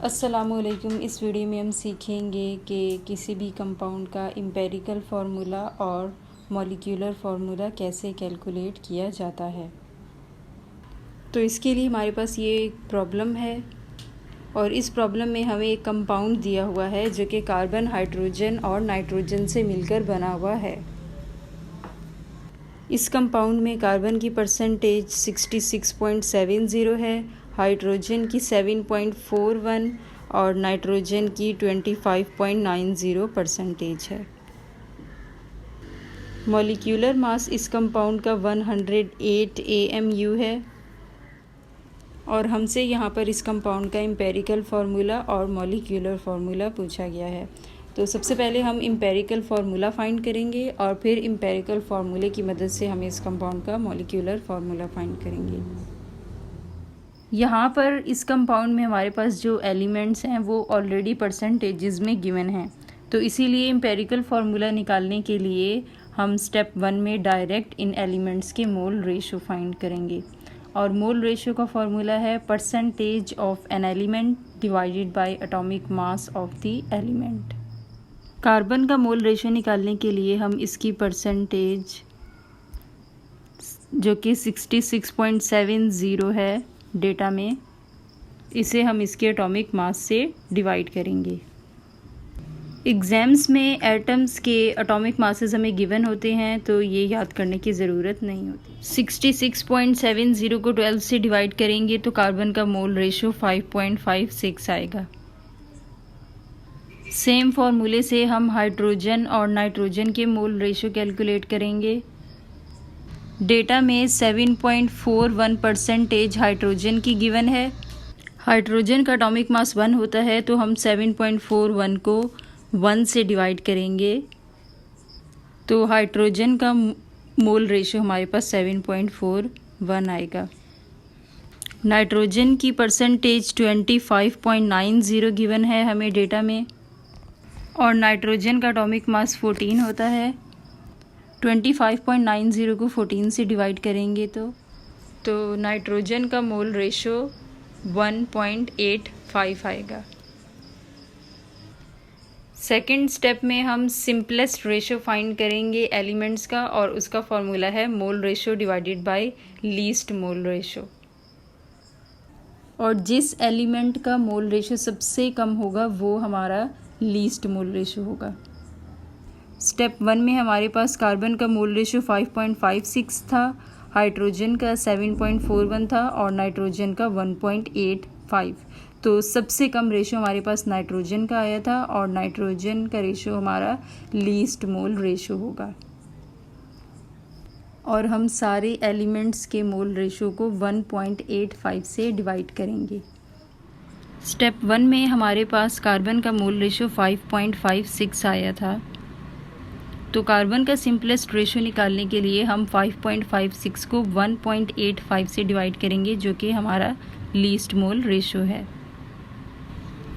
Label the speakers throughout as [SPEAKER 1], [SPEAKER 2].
[SPEAKER 1] अस्सलामुअलैकुम। इस वीडियो में हम सीखेंगे कि किसी भी कंपाउंड का एम्पिरिकल फार्मूला और मॉलिक्यूलर फार्मूला कैसे कैलकुलेट किया जाता है। तो इसके लिए हमारे पास ये एक प्रॉब्लम है और इस प्रॉब्लम में हमें एक कंपाउंड दिया हुआ है जो कि कार्बन, हाइड्रोजन और नाइट्रोजन से मिलकर बना हुआ है। इस कंपाउंड में कार्बन की परसेंटेज 66.70 है, हाइड्रोजन की 7.41 और नाइट्रोजन की 25.90% है। मॉलिक्यूलर मास इस कंपाउंड का 108 AMU है और हमसे यहाँ पर इस कंपाउंड का एम्पिरिकल फार्मूला और मॉलिक्यूलर फार्मूला पूछा गया है। तो सबसे पहले हम एम्पिरिकल फार्मूला फाइंड करेंगे और फिर एम्पिरिकल फार्मूले की मदद से हम इस कंपाउंड का मॉलिक्यूलर फार्मूला फाइंड करेंगे। यहाँ पर इस कंपाउंड में हमारे पास जो एलिमेंट्स हैं वो ऑलरेडी परसेंटेजेस में गिवन हैं, तो इसीलिए एम्पिरिकल फार्मूला निकालने के लिए हम स्टेप 1 में डायरेक्ट इन एलिमेंट्स के मोल रेशो फाइंड करेंगे। और मोल रेशो का फार्मूला है percentage of an element divided by atomic mass of the element. Carbon का मोल रेशो निकालने के लिए हम इसकी परसेंटेज जो कि 66.70 है डेटा में, इसे हम इसके एटॉमिक मास से डिवाइड करेंगे। एग्ज़ाम्स में एटम्स के एटॉमिक मासेस हमें गिवन होते हैं, तो ये याद करने की ज़रूरत नहीं होती। 66.70 को 12 से डिवाइड करेंगे तो कार्बन का मोल रेशो 5.56 आएगा। सेम फार्मूले से हम हाइड्रोजन और नाइट्रोजन के मोल रेशो कैलकुलेट करेंगे। डेटा में 7.41% हाइड्रोजन की गिवन है। हाइड्रोजन का एटॉमिक मास 1 होता है, तो हम 7.41 को 1 से डिवाइड करेंगे तो हाइड्रोजन का मोल रेशो हमारे पास 7.41 आएगा। नाइट्रोजन की परसेंटेज 25.90 गिवन है हमें डेटा में और नाइट्रोजन का एटॉमिक मास 14 होता है। 25.90 को 14 से डिवाइड करेंगे तो नाइट्रोजन का मोल रेशो 1.85 आएगा। सेकंड स्टेप में हम सिंपलेस्ट रेशो फाइंड करेंगे एलिमेंट्स का और उसका फॉर्मूला है mole ratio divided by least mole ratio. और जिस एलिमेंट का मोल रेशो सबसे कम होगा वो हमारा लीस्ट मोल रेशो होगा। स्टेप 1 में हमारे पास कार्बन का मोल रेशो 5.56 था, हाइड्रोजन का 7.41 था और नाइट्रोजन का 1.85। तो सबसे कम रेशो हमारे पास नाइट्रोजन का आया था और नाइट्रोजन का रेशो हमारा लीस्ट मोल रेशो होगा। और हम सारे एलिमेंट्स के मोल रेशो को 1.85 से डिवाइड करेंगे। स्टेप 1 में हमारे पास कार्बन का मोल रेशो 5.56 आया था, तो कार्बन का सिंपलेस्ट रेशो निकालने के लिए हम 5.56 को 1.85 से डिवाइड करेंगे जो कि हमारा लीस्ट मोल रेशो है।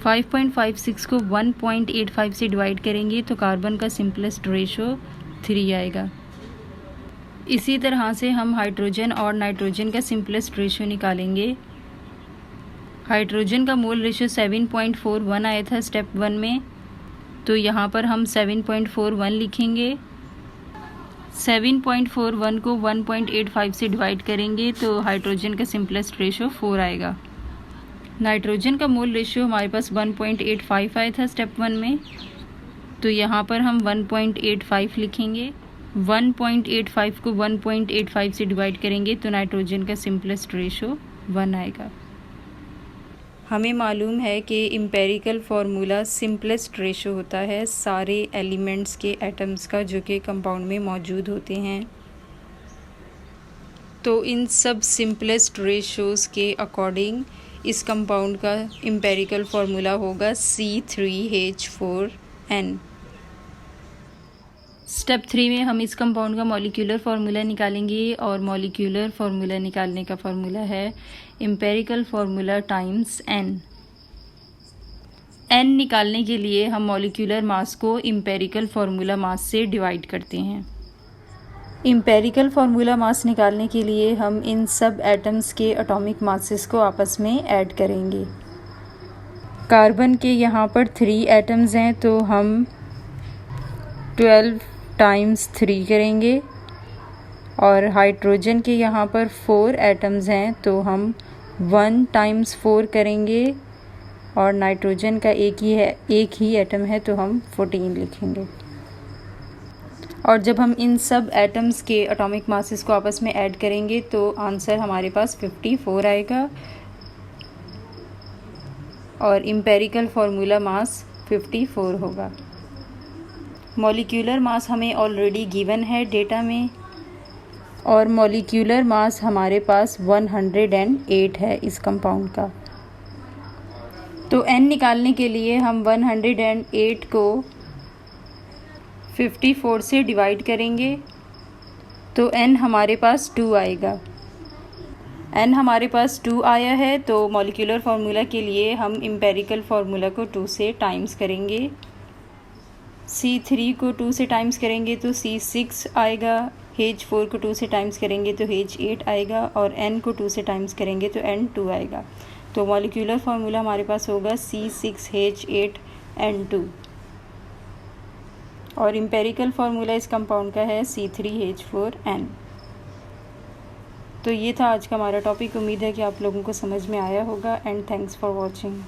[SPEAKER 1] 5.56 को 1.85 से डिवाइड करेंगे तो कार्बन का सिंपलेस्ट रेशो 3 आएगा। इसी तरह से हम हाइड्रोजन और नाइट्रोजन का सिंपलेस्ट रेशो निकालेंगे। हाइड्रोजन का मोल रेशो 7.41 आया था स्टेप 1 में, तो यहाँ पर हम 7.41 लिखेंगे। 7.41 को 1.85 से डिवाइड करेंगे तो हाइड्रोजन का सिंपलेस्ट रेशो 4 आएगा। नाइट्रोजन का मोल रेशो हमारे पास 1.85 आया था स्टेप 1 में, तो यहाँ पर हम 1.85 लिखेंगे। 1.85 को 1.85 से डिवाइड करेंगे तो नाइट्रोजन का सिंपलेस्ट रेशो 1 आएगा। हमें मालूम है कि एम्पिरिकल फार्मूला सिंपलेस्ट रेशो होता है सारे एलिमेंट्स के एटम्स का जो कि कंपाउंड में मौजूद होते हैं। तो इन सब सिंपलेस्ट रेशोज़ के अकॉर्डिंग इस कंपाउंड का एम्पिरिकल फार्मूला होगा C3H4N। स्टेप 3 में हम इस कंपाउंड का मॉलिक्यूलर फार्मूला निकालेंगे और मॉलिक्यूलर फार्मूला निकालने का फार्मूला है empirical formula times n। n निकालने के लिए हम मॉलिक्यूलर मास को एम्पिरिकल फार्मूला मास से डिवाइड करते हैं। एम्पिरिकल फार्मूला मास निकालने के लिए हम इन सब एटम्स के एटॉमिक मासेस को आपस में ऐड करेंगे। कार्बन के यहाँ पर 3 एटम्स हैं तो हम 12 टाइम्स 3 करेंगे, और हाइड्रोजन के यहाँ पर 4 एटम्स हैं तो हम 1 टाइम्स 4 करेंगे, और नाइट्रोजन का एक ही एटम है तो हम 14 लिखेंगे। और जब हम इन सब एटम्स के एटॉमिक मासेस को आपस में ऐड करेंगे तो आंसर हमारे पास 54 आएगा, और एम्पिरिकल फार्मूला मास 54 होगा। मॉलिक्यूलर मास हमें ऑलरेडी गिवन है डेटा में, और मॉलिक्यूलर मास हमारे पास 108 है इस कंपाउंड का। तो n निकालने के लिए हम 108 को 54 से डिवाइड करेंगे तो n हमारे पास 2 आएगा। n हमारे पास 2 आया है तो मॉलिक्यूलर फार्मूला के लिए हम एम्पिरिकल फार्मूला को 2 से टाइम्स करेंगे। C3 को 2 से टाइम्स करेंगे तो C6 आएगा, H4 को 2 से टाइम्स करेंगे तो H8 आएगा, और n को 2 से टाइम्स करेंगे तो N2 आएगा। तो मॉलिक्यूलर फार्मूला हमारे पास होगा C6H8N2, और एम्पिरिकल फार्मूला इस कंपाउंड का है C3H4N। तो ये था आज का हमारा टॉपिक। उम्मीद है कि आप लोगों को समझ में आया होगा, एंड थैंक्स फॉर वॉचिंग।